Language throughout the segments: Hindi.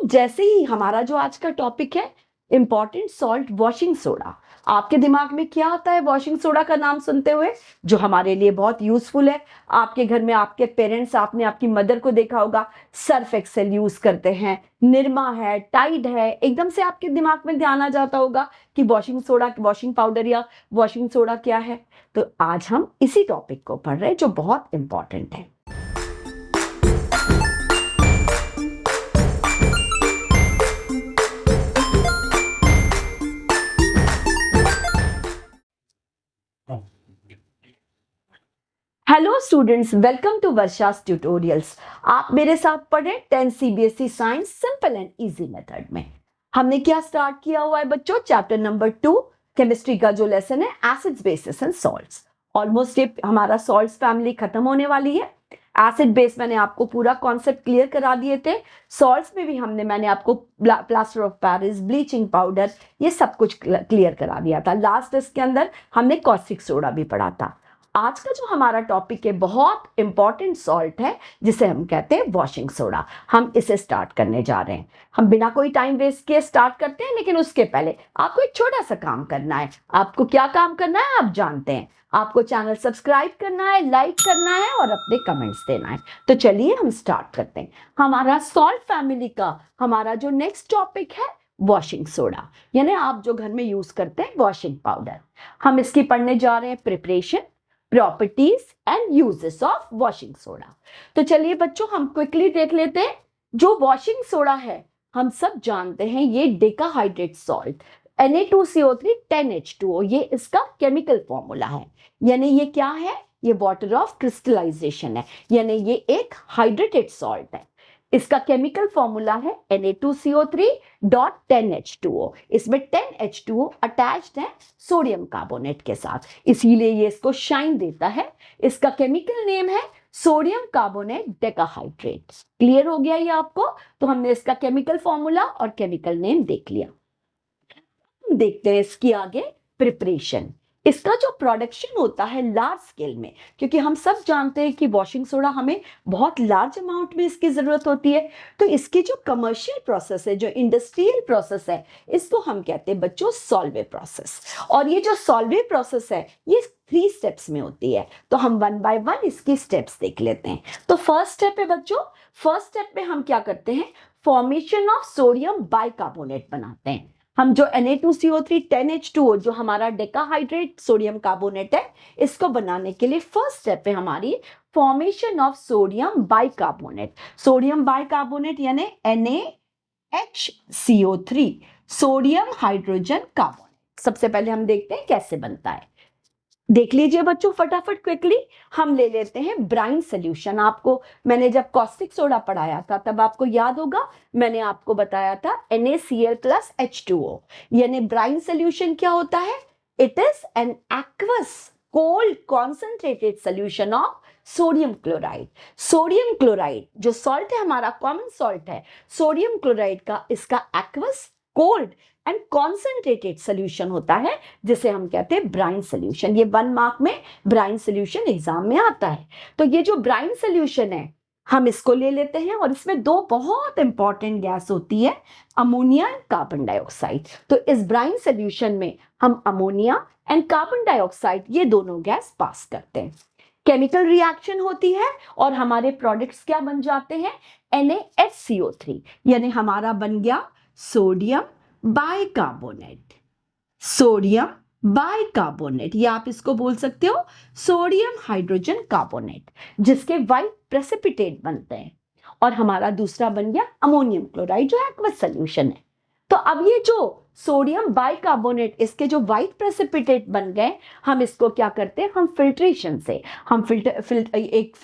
जैसे ही हमारा जो आज का टॉपिक है इंपॉर्टेंट सॉल्ट वॉशिंग सोडा, आपके दिमाग में क्या आता है वॉशिंग सोडा का नाम सुनते हुए? जो हमारे लिए बहुत यूजफुल है। आपके घर में आपके पेरेंट्स, आपने आपकी मदर को देखा होगा सर्फ एक्सेल यूज करते हैं, निरमा है, टाइड है, एकदम से आपके दिमाग में ध्यान आ जाता होगा कि वॉशिंग सोडा, वॉशिंग पाउडर या वॉशिंग सोडा क्या है। तो आज हम इसी टॉपिक को पढ़ रहे हैं जो बहुत इंपॉर्टेंट है। Hello students, welcome to Varsha's tutorials. आप मेरे साथ पढ़े 10 CBSE science simple and easy method में। हमने क्या स्टार्ट किया हुआ है बच्चों? चैप्टर नंबर 2 केमिस्ट्री का जो लेसन है acids, basis and salts. Almost ये हमारा सॉल्ट्स फैमिली खत्म होने वाली है। एसिड बेस मैंने आपको पूरा कॉन्सेप्ट क्लियर करा दिए थे। सॉल्ट्स में भी मैंने आपको plaster of Paris, bleaching powder, ये सब कुछ क्लियर करा दिया था। लास्ट टेस्ट के अंदर हमने कॉस्टिक सोडा भी पढ़ा था। आज का जो हमारा टॉपिक है बहुत इंपॉर्टेंट सॉल्ट है जिसे हम कहते हैं वॉशिंग सोडा। हम इसे स्टार्ट करने जा रहे हैं। हम बिना कोई टाइम वेस्ट किए स्टार्ट करते हैं, लेकिन उसके पहले आपको एक छोटा सा काम करना है। आपको क्या काम करना है आप जानते हैं। आपको चैनल सब्सक्राइब करना है, लाइक करना है और अपने कमेंट्स देना है। तो चलिए हम स्टार्ट करते हैं। हमारा सॉल्ट फैमिली का हमारा जो नेक्स्ट टॉपिक है वॉशिंग सोडा, यानी आप जो घर में यूज करते हैं वॉशिंग पाउडर। हम इसकी पढ़ने जा रहे हैं preparation, properties and uses of washing soda. तो चलिए बच्चों हम क्विकली देख लेते हैं। जो वॉशिंग सोडा है हम सब जानते हैं ये डेकाहाइड्रेट सॉल्ट Na2CO3 10H2O, ये इसका केमिकल फॉर्मूला है। यानी ये क्या है? ये वाटर ऑफ क्रिस्टलाइजेशन है, यानी ये एक हाइड्रेटेड सॉल्ट है। इसका केमिकल फॉर्मूला है Na2CO3.10H2O। इसमें 10H2O अटैच्ड है सोडियम कार्बोनेट के साथ, इसीलिए ये इसको शाइन देता है। इसका केमिकल नेम है सोडियम कार्बोनेट डेकाहाइड्रेट। क्लियर हो गया ये आपको? तो हमने इसका केमिकल फॉर्मूला और केमिकल नेम देख लिया। देखते हैं इसकी आगे प्रिपरेशन। इसका जो प्रोडक्शन होता है लार्ज स्केल में, क्योंकि हम सब जानते हैं कि वॉशिंग सोडा हमें बहुत लार्ज अमाउंट में इसकी जरूरत होती है। तो इसकी जो कमर्शियल प्रोसेस है, जो इंडस्ट्रियल प्रोसेस है, इसको हम कहते हैं बच्चों सॉल्वे प्रोसेस। और ये जो सॉल्वे प्रोसेस है ये 3 स्टेप्स में होती है। तो हम 1 बाय 1 इसकी स्टेप्स देख लेते हैं। तो फर्स्ट स्टेप है बच्चों, फर्स्ट स्टेप में हम क्या करते हैं? फॉर्मेशन ऑफ सोडियम बाइकार्बोनेट बनाते हैं। हम जो Na2CO3 10H2O जो हमारा डेकाहाइड्रेट सोडियम कार्बोनेट है, इसको बनाने के लिए फर्स्ट स्टेप है हमारी formation of sodium bicarbonate. Sodium bicarbonate यानी NaHCO3, सोडियम हाइड्रोजन कार्बोनेट। सबसे पहले हम देखते हैं कैसे बनता है। देख लीजिए बच्चों फटाफट क्विकली। हम ले लेते हैं ब्राइन सोल्यूशन। आपको मैंने जब कॉस्टिक सोडा पढ़ाया था तब आपको याद होगा मैंने आपको बताया था NaCl+H2O। यानी ब्राइन सोल्यूशन क्या होता है? It is an aqueous cold concentrated solution of sodium chloride. Sodium chloride जो सॉल्ट है हमारा कॉमन सॉल्ट है, सोडियम क्लोराइड का इसका aqueous cold and concentrated solution होता है जिसे हम कहते हैं ब्राइन सोल्यूशन। ये 1 मार्क में ब्राइन सोल्यूशन एग्जाम में आता है। तो ये जो ब्राइन सोल्यूशन है हम इसको ले लेते हैं और इसमें 2 बहुत इंपॉर्टेंट गैस होती है, अमोनिया एंड कार्बन डाइऑक्साइड। तो इस ब्राइन सोल्यूशन में हम अमोनिया एंड कार्बन डाइऑक्साइड ये दोनों गैस पास करते हैं। केमिकल रिएक्शन होती है और हमारे प्रोडक्ट्स क्या बन जाते हैं? NaHCO3, यानी हमारा बन गया सोडियम बाइकार्बोनेट। सोडियम बाइकार्बोनेट, या आप इसको बोल सकते हो सोडियम हाइड्रोजन कार्बोनेट, जिसके वाइट प्रेसिपिटेट बनते हैं। और हमारा दूसरा बन गया अमोनियम क्लोराइड जो एक्वस सॉल्यूशन है। तो अब ये जो सोडियम बाइकार्बोनेट इसके जो वाइट प्रेसिपिटेट बन गए, हम इसको क्या करते हैं? हम फिल्ट्रेशन से हम एक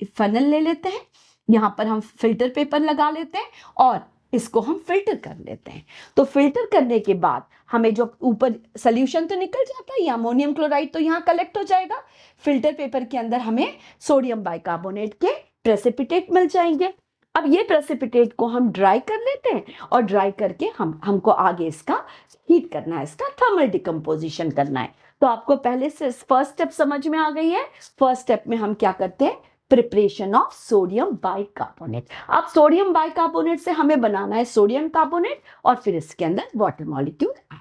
फनल ले लेते हैं, यहां पर हम फिल्टर पेपर लगा लेते हैं और इसको हम फिल्टर कर लेते हैं। तो फिल्टर करने के बाद हमें जो ऊपर सोल्यूशन तो निकल जाता है, ये अमोनियम क्लोराइड तो यहाँ कलेक्ट हो जाएगा। फिल्टर पेपर के अंदर हमें सोडियम बाइकार्बोनेट के प्रेसिपिटेट मिल जाएंगे। अब ये प्रेसिपिटेट को हम ड्राई कर लेते हैं और ड्राई करके हमको आगे इसका हीट करना है, इसका थर्मल डिकम्पोजिशन करना है। तो आपको पहले से फर्स्ट स्टेप समझ में आ गई है। फर्स्ट स्टेप में हम क्या करते हैं? Preparation of sodium bicarbonate. अब सोडियम बाइकार्बोनेट से हमें बनाना है सोडियम कार्बोनेट और फिर इसके अंदर वाटर मॉलिक्यूल ऐड।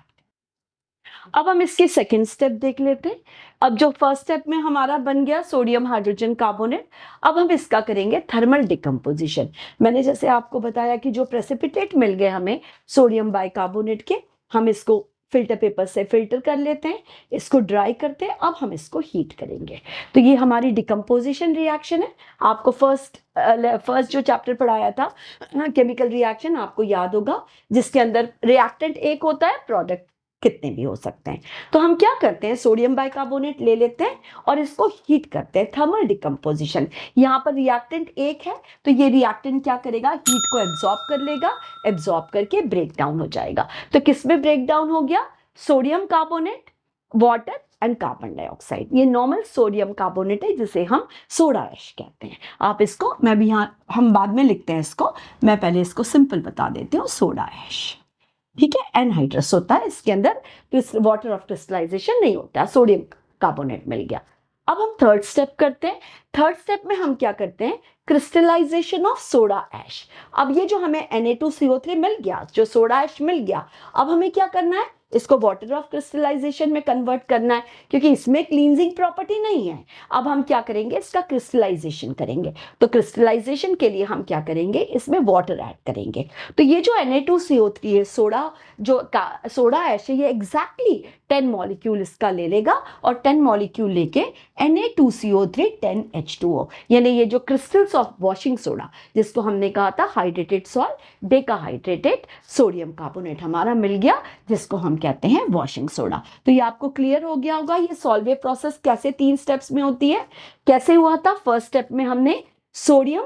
अब हम इसके सेकेंड स्टेप देख लेते हैं। अब जो फर्स्ट स्टेप में हमारा बन गया सोडियम हाइड्रोजन कार्बोनेट, अब हम इसका करेंगे थर्मल डिकम्पोजिशन। मैंने जैसे आपको बताया कि जो प्रेसिपिटेट मिल गए हमें सोडियम बाइकार्बोनेट के, हम इसको फिल्टर पेपर से फिल्टर कर लेते हैं, इसको ड्राई करते हैं, अब हम इसको हीट करेंगे। तो ये हमारी डिकम्पोजिशन रिएक्शन है। आपको फर्स्ट जो चैप्टर पढ़ाया था केमिकल रिएक्शन आपको याद होगा, जिसके अंदर रिएक्टेंट एक होता है, प्रोडक्ट कितने भी हो सकते हैं। तो हम क्या करते हैं, सोडियम बाइकार्बोनेट ले लेते हैं और इसको हीट करते हैं, थर्मल डिकम्पोजिशन। यहाँ पर रिएक्टेंट एक है तो ये रिएक्टेंट क्या करेगा, हीट को एब्जॉर्ब कर लेगा, एब्जॉर्ब करके ब्रेक डाउन हो जाएगा। तो किसमें ब्रेक डाउन हो गया, sodium carbonate, water and carbon dioxide. ये नॉर्मल सोडियम कार्बोनेट है जिसे हम सोडा ऐश कहते हैं। आप इसको, मैं भी यहाँ, हम बाद में लिखते हैं इसको, मैं पहले इसको सिंपल बता देती हूँ, सोडा ऐश, ठीक है। एनहाइड्रस होता है इसके अंदर, तो वाटर ऑफ क्रिस्टलाइजेशन नहीं होता, सोडियम कार्बोनेट मिल गया। अब हम थर्ड स्टेप करते हैं। थर्ड स्टेप में हम क्या करते हैं, क्रिस्टलाइजेशन ऑफ सोडा ऐश। अब ये जो हमें Na2CO3 मिल गया, जो सोडा ऐश मिल गया, अब हमें क्या करना है, इसको वाटर ऑफ क्रिस्टलाइजेशन में कन्वर्ट करना है, क्योंकि इसमें क्लींजिंग प्रॉपर्टी नहीं है। अब हम क्या करेंगे, इसका क्रिस्टलाइजेशन करेंगे। तो क्रिस्टलाइजेशन के लिए हम क्या करेंगे, इसमें वाटर ऐड करेंगे। तो ये जो Na2CO3 है, सोडा ऐश है, ये एग्जैक्टली 10 मॉलिक्यूल इसका ले लेगा और 10 मॉलिक्यूल लेके Na2CO3 10H2O, यानी ये जो क्रिस्टल्स ऑफ वॉशिंग सोडा, जिसको हमने कहा था हाइड्रेटेड सॉल्ट, डेकाहाइड्रेटेड सोडियम कार्बोनेट हमारा मिल गया, जिसको हम कहते हैं वॉशिंग सोडा। तो ये आपको क्लियर हो गया होगा, ये सॉल्वे प्रोसेस कैसे 3 स्टेप्स में होती है। कैसे हुआ था, फर्स्ट स्टेप में हमने सोडियम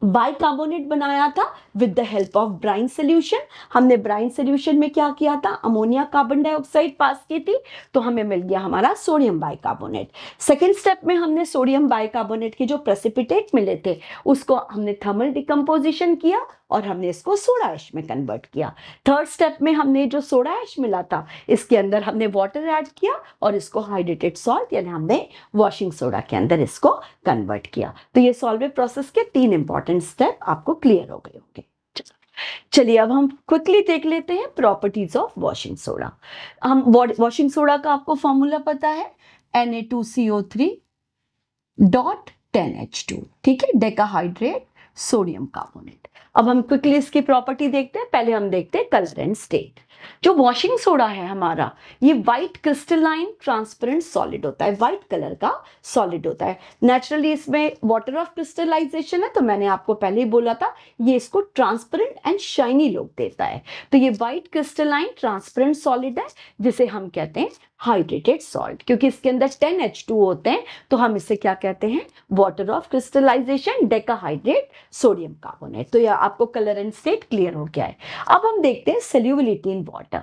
बाइकार्बोनेट बनाया था with the help of brine solution. हमने ब्राइन सोल्यूशन में क्या किया था, अमोनिया कार्बन डाइऑक्साइड पास की थी, तो हमें मिल गया हमारा सोडियम बाइकार्बोनेट। सेकेंड स्टेप में हमने सोडियम बाइकार्बोनेट के जो प्रेसिपिटेट मिले थे उसको हमने थर्मल डिकम्पोजिशन किया और हमने इसको सोडा ऐश में कन्वर्ट किया। थर्ड स्टेप में हमने जो सोडा ऐश मिला था इसके अंदर हमने वाटर ऐड किया और इसको हाइड्रेटेड सॉल्ट यानी हमने वॉशिंग सोडा के अंदर इसको कन्वर्ट किया। तो ये सॉल्वे प्रोसेस के 3 इंपॉर्टेंट स्टेप आपको क्लियर हो गए होंगे। चलिए अब हम क्विकली देख लेते हैं प्रॉपर्टीज ऑफ वॉशिंग सोडा। हम वॉशिंग सोडा का आपको फॉर्मूला पता है, Na2CO3 डॉट 10H2, ठीक है, डेकाहाइड्रेट सोडियम कार्बोनेट। अब हम क्विकली इसकी प्रॉपर्टी देखते हैं। पहले हम देखते हैं कलर एंड स्टेट। जो वॉशिंग सोडा है हमारा, ये व्हाइट क्रिस्टलाइन ट्रांसपेरेंट सॉलिड होता है, व्हाइट कलर का सॉलिड होता है। नेचुरली इसमें वाटर ऑफ क्रिस्टलाइजेशन है, तो मैंने आपको पहले ही बोला था ये इसको ट्रांसपेरेंट एंड शाइनी लुक देता है। तो ये व्हाइट क्रिस्टलाइन ट्रांसपेरेंट सॉलिड है जिसे हम कहते हैं हाइड्रेटेड सॉल्ट, क्योंकि इसके अंदर 10H2 होते हैं, तो हम इसे क्या कहते हैं, water of crystallization decahydrate sodium carbonate. तो यह आपको कलर एंड स्टेट क्लियर हो गया है। अब हम देखते हैं सोल्यूबिलिटी इन वाटर।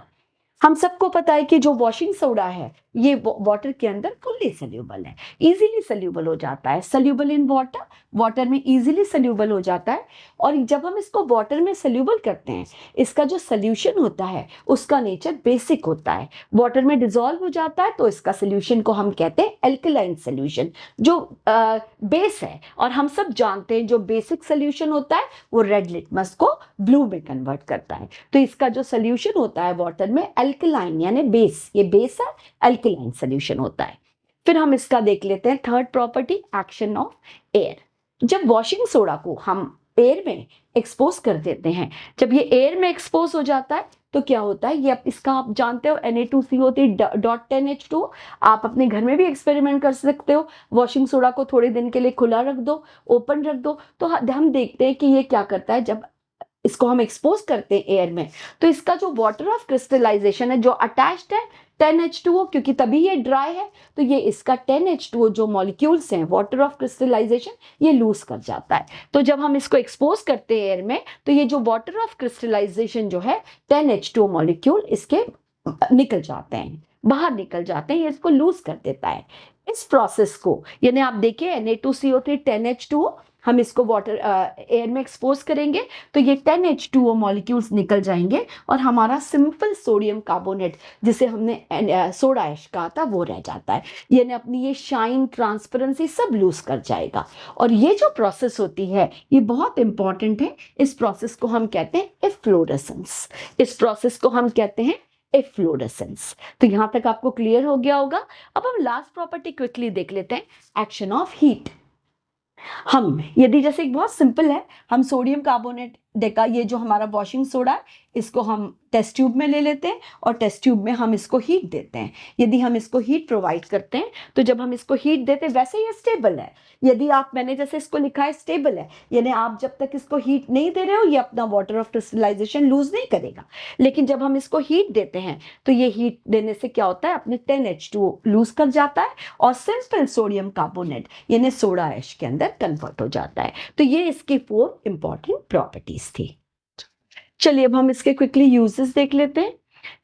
हम सबको पता है कि जो वॉशिंग सोडा है ये वाटर के अंदर फुल्ली सोल्यूबल है, इजीली सोल्यूबल हो जाता है, सोल्यूबल इन वाटर, वाटर में इजीली सोल्यूबल हो जाता है। और जब हम इसको वाटर में सोल्यूबल करते हैं, इसका जो सोल्यूशन होता है उसका नेचर बेसिक होता है, वाटर में डिसॉल्व हो जाता है, तो इसका सोल्यूशन को हम कहते हैं एल्कलाइन सोल्यूशन, जो बेस है। और हम सब जानते हैं जो बेसिक सोल्यूशन होता है वो रेड लिटमस को ब्लू में कन्वर्ट करता है। तो इसका जो सोल्यूशन होता है वाटर में एल्कलाइन यानी बेस, ये बेस है, एल्कलाइन सोल्यूशन होता है। फिर हम इसका देख लेते हैं third property, action of air. जब वॉशिंग सोडा को हम एयर में एक्सपोज कर देते हैं, जब ये एयर में एक्सपोज हो जाता है तो क्या होता है, ये इसका आप जानते हो Na2CO3 डॉट 10H2। आप अपने घर में भी एक्सपेरिमेंट कर सकते हो, वॉशिंग सोडा को थोड़े दिन के लिए खुला रख दो, ओपन रख दो, तो हम देखते हैं कि ये क्या करता है, जब इसको हम एक्सपोज करते हैं एयर में, तो इसका जो वाटर ऑफ क्रिस्टलाइजेशन है जो अटैच्ड है 10H2O, क्योंकि तभी ये ड्राई है, तो ये इसका 10H2O जो मॉलिक्यूल्स हैं वाटर ऑफ क्रिस्टलाइजेशन ये लूज कर जाता है। तो जब हम इसको एक्सपोज करते हैं एयर में, तो ये जो वाटर ऑफ क्रिस्टलाइजेशन जो है 10H2O मॉलिक्यूल इसके निकल जाते हैं, बाहर निकल जाते हैं, ये इसको लूज कर देता है। इस प्रोसेस को यानी आप देखिए Na2CO3 10H2O हम इसको वाटर एयर में एक्सपोज करेंगे तो ये 10H2O मॉलिक्यूल्स निकल जाएंगे और हमारा सिंपल सोडियम कार्बोनेट जिसे हमने सोडा ऐश कहा था वो रह जाता है। यानी अपनी ये शाइन, ट्रांसपेरेंसी सब लूज कर जाएगा। और ये जो प्रोसेस होती है ये बहुत इंपॉर्टेंट है। इस प्रोसेस को हम कहते हैं एफ्लोरेसेंस। इस प्रोसेस को हम कहते हैं एफ्लोरेसेंस। तो यहां तक आपको क्लियर हो गया होगा। अब हम लास्ट प्रॉपर्टी क्विकली देख लेते हैं, एक्शन ऑफ हीट। हम यदि जैसे एक बहुत सिंपल है, हम सोडियम कार्बोनेट डेका, ये जो हमारा वॉशिंग सोडा है, इसको हम टेस्ट ट्यूब में ले लेते हैं और टेस्ट ट्यूब में हम इसको हीट देते हैं। यदि हम इसको हीट प्रोवाइड करते हैं तो जब हम इसको हीट देते हैं, वैसे ये स्टेबल है। यदि आप, मैंने जैसे इसको लिखा है स्टेबल है, यानी आप जब तक इसको हीट नहीं दे रहे हो ये अपना वाटर ऑफ क्रिस्टलाइजेशन लूज नहीं करेगा। लेकिन जब हम इसको हीट देते हैं तो ये हीट देने से क्या होता है, अपने 10H2O लूज कर जाता है और सिंपल सोडियम कार्बोनेट यानी सोडा ऐश के अंदर कन्वर्ट हो जाता है। तो ये इसकी 4 इंपॉर्टेंट प्रॉपर्टीज थी। चलिए अब हम इसके क्विकली यूजेस देख लेते हैं।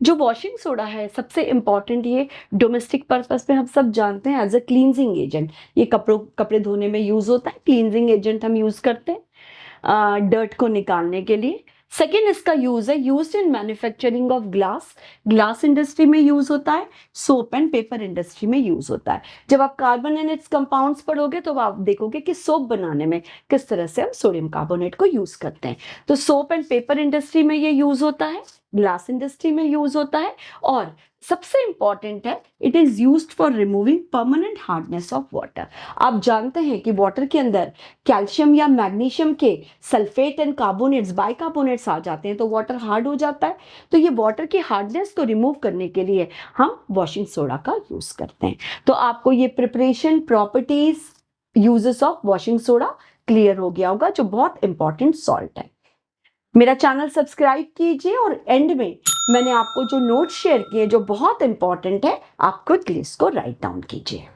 जो वॉशिंग सोडा है सबसे इंपॉर्टेंट, ये डोमेस्टिक पर्पस में हम सब जानते हैं एज अ क्लींजिंग एजेंट। ये कपड़े धोने में यूज होता है, क्लींजिंग एजेंट हम यूज करते हैं डर्ट को निकालने के लिए। सेकेंड इसका यूज है used in manufacturing of glass industry में यूज होता है, सोप एंड पेपर इंडस्ट्री में यूज होता है। जब आप कार्बन एंड इट्स कंपाउंड्स पढ़ोगे तो आप देखोगे कि सोप बनाने में किस तरह से हम सोडियम कार्बोनेट को यूज करते हैं। तो सोप एंड पेपर इंडस्ट्री में ये यूज होता है, ग्लास इंडस्ट्री में यूज होता है, और सबसे इंपॉर्टेंट है it is used for removing permanent hardness of water. आप जानते हैं कि वाटर के अंदर कैल्शियम या मैग्नीशियम के सल्फेट एंड कार्बोनेट्स, बाइकार्बोनेट्स आ जाते हैं तो वाटर हार्ड हो जाता है। तो ये वाटर की हार्डनेस को रिमूव करने के लिए हम वॉशिंग सोडा का यूज करते हैं। तो आपको ये preparation, properties, uses of washing soda clear हो गया होगा, जो बहुत इंपॉर्टेंट सॉल्ट है। मेरा चैनल सब्सक्राइब कीजिए और एंड में मैंने आपको जो नोट शेयर किए जो बहुत इंपॉर्टेंट है, आप क्विकली इसको राइट डाउन कीजिए।